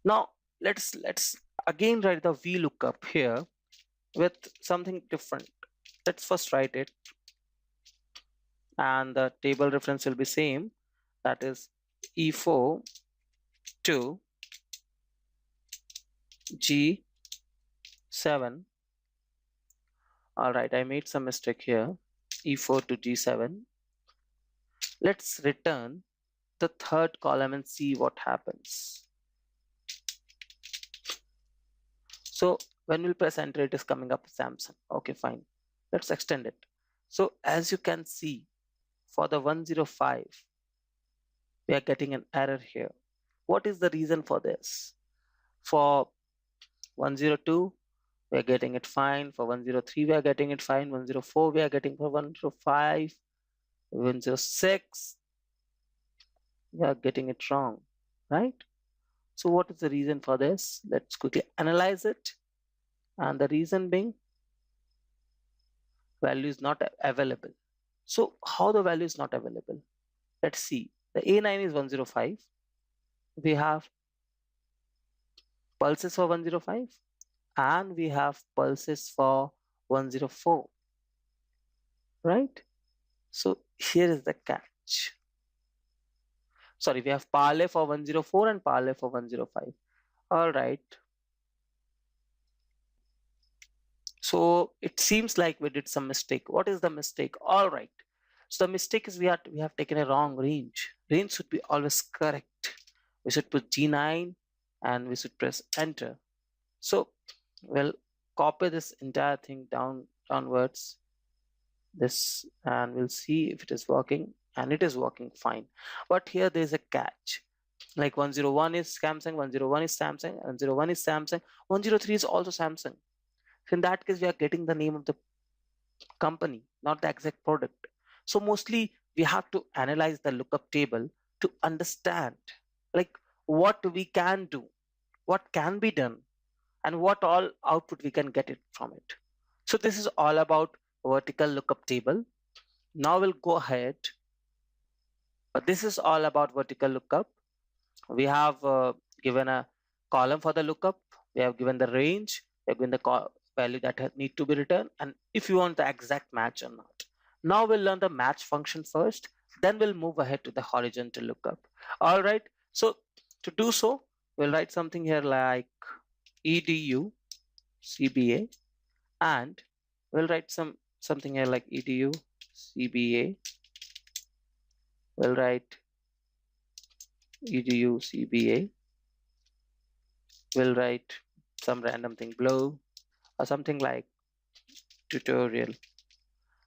Now let's again write the VLOOKUP here with something different. Let's first write it, and the table reference will be same, that is E4 to G7. All right, I made some mistake here. E4 to G7. Let's return the third column and see what happens. So when we'll press enter, it is coming up Samsung. Okay, fine. Let's extend it. So as you can see, for the 105, we are getting an error here. What is the reason for this? For 102, we are getting it fine. For 103, we are getting it fine. 104, we are getting for 105. 106, we are getting it wrong, right? So what is the reason for this? Let's quickly analyze it. And the reason being, value is not available. So how the value is not available? Let's see. The A9 is 105. We have pulses for 105 and we have pulses for 104, right? So here is the catch. Sorry, we have parlay for 104 and parlay for 105. All right. So it seems like we did some mistake. What is the mistake? All right. So the mistake is we have taken a wrong range. Range should be always correct. We should put G9 and we should press enter. So we'll copy this entire thing downwards, this, and we'll see if it is working, and it is working fine. But here there's a catch. Like 101 is Samsung, 101 is Samsung, 101 is Samsung, 103 is also Samsung. So in that case, we are getting the name of the company, not the exact product. So mostly we have to analyze the lookup table to understand like what we can do, what can be done, and what all output we can get it from it. So this is all about vertical lookup table. Now we'll go ahead. This is all about vertical lookup. We have given a column for the lookup. We have given the range. We have given the value that need to be returned, and if you want the exact match or not. Now we'll learn the match function first, then we'll move ahead to the horizontal lookup. All right, so to do so, we'll write something here like edu cba, and we'll write something here like edu cba. We'll write edu cba. We'll write some random thing below, or something like tutorial.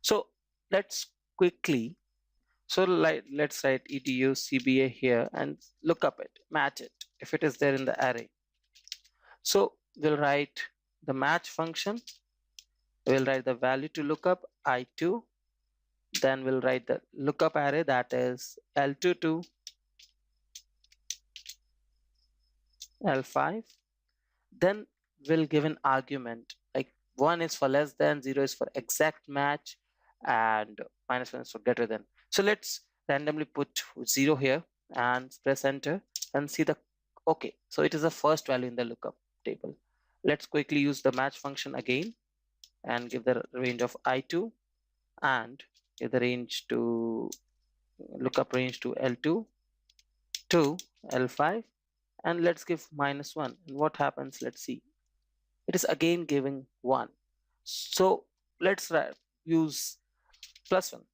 So let's quickly, let's write edu cba here and look up it, match it if it is there in the array. So we'll write the match function. We'll write the value to lookup I2. Then we'll write the lookup array, that is L2 to L5. Then we'll give an argument like 1 is for less than, 0 is for exact match, and -1 is for greater than. So let's randomly put 0 here and press enter and see the, okay, so it is the first value in the lookup table. Let's quickly use the match function again and give the range of I2 and give the range to lookup range to L2 to L5, and let's give -1, and what happens, let's see. It is again giving 1. So let's use +1.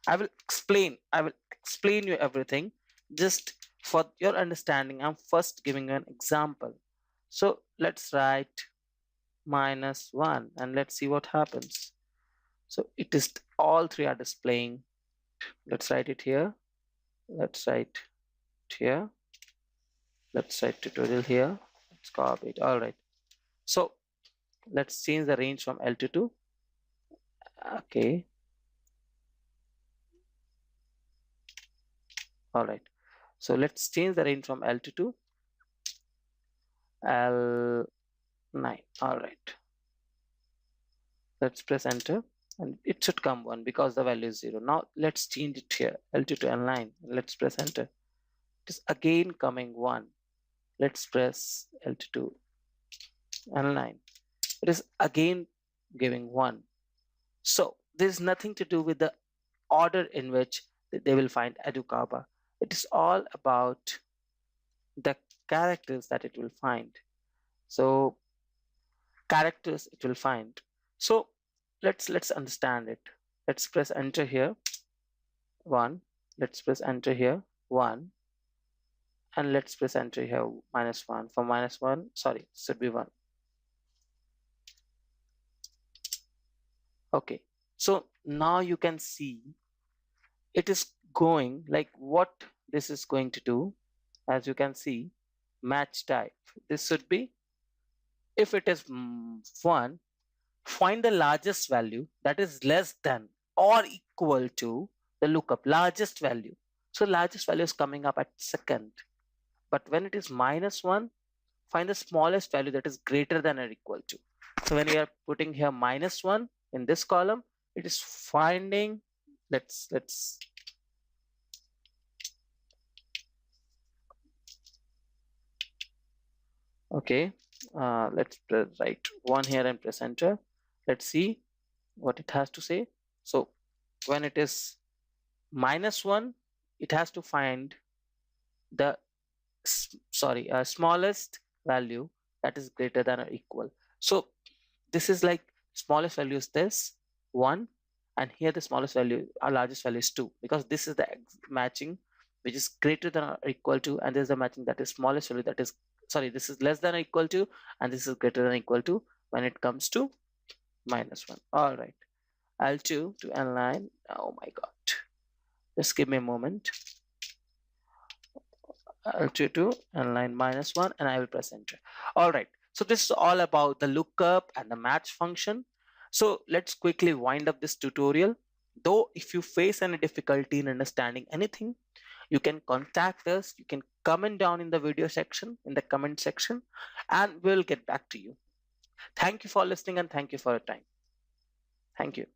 I will explain you everything just for your understanding. I'm first giving you an example. So let's write -1 and let's see what happens. So it is all three are displaying. Let's write it here. Let's write it here. Let's write tutorial here. Let's copy it. All right. So let's change the range from L2 to, okay. All right. So let's change the range from L2 to L9. All right. Let's press enter and it should come 1 because the value is 0. Now let's change it here, L2 to L9. Let's press enter. It is again coming 1. Let's press L2 and line. It is again giving 1. So there's nothing to do with the order in which they will find Edukaba. It is all about the characters that it will find. So characters it will find. So let's understand it. Let's press enter here. 1. Let's press enter here. 1. And let's press enter here. -1. For -1, sorry, it should be 1. Okay. So now you can see it is going like what this is going to do. As you can see, match type. This should be, if it is 1, find the largest value that is less than or equal to the lookup largest value. So largest value is coming up at second. But when it is -1, find the smallest value that is greater than or equal to. So when we are putting here -1 in this column, it is finding, let's okay, let's write 1 here and press enter. Let's see what it has to say. So when it is -1, it has to find the smallest value that is greater than or equal. So this is like smallest value is this 1, and here the smallest value, our largest value is 2, because this is the matching which is greater than or equal to, and there's a matching that is smallest value that is, sorry, this is less than or equal to, and this is greater than or equal to when it comes to -1. All right, L2 to L9. Oh my god, just give me a moment. L2 and line -1, and I will press enter. All right, so this is all about the lookup and the match function. So let's quickly wind up this tutorial. Though if you face any difficulty in understanding anything, you can contact us. You can comment down in the video section, in the comment section, and we'll get back to you. Thank you for listening, and thank you for your time. Thank you.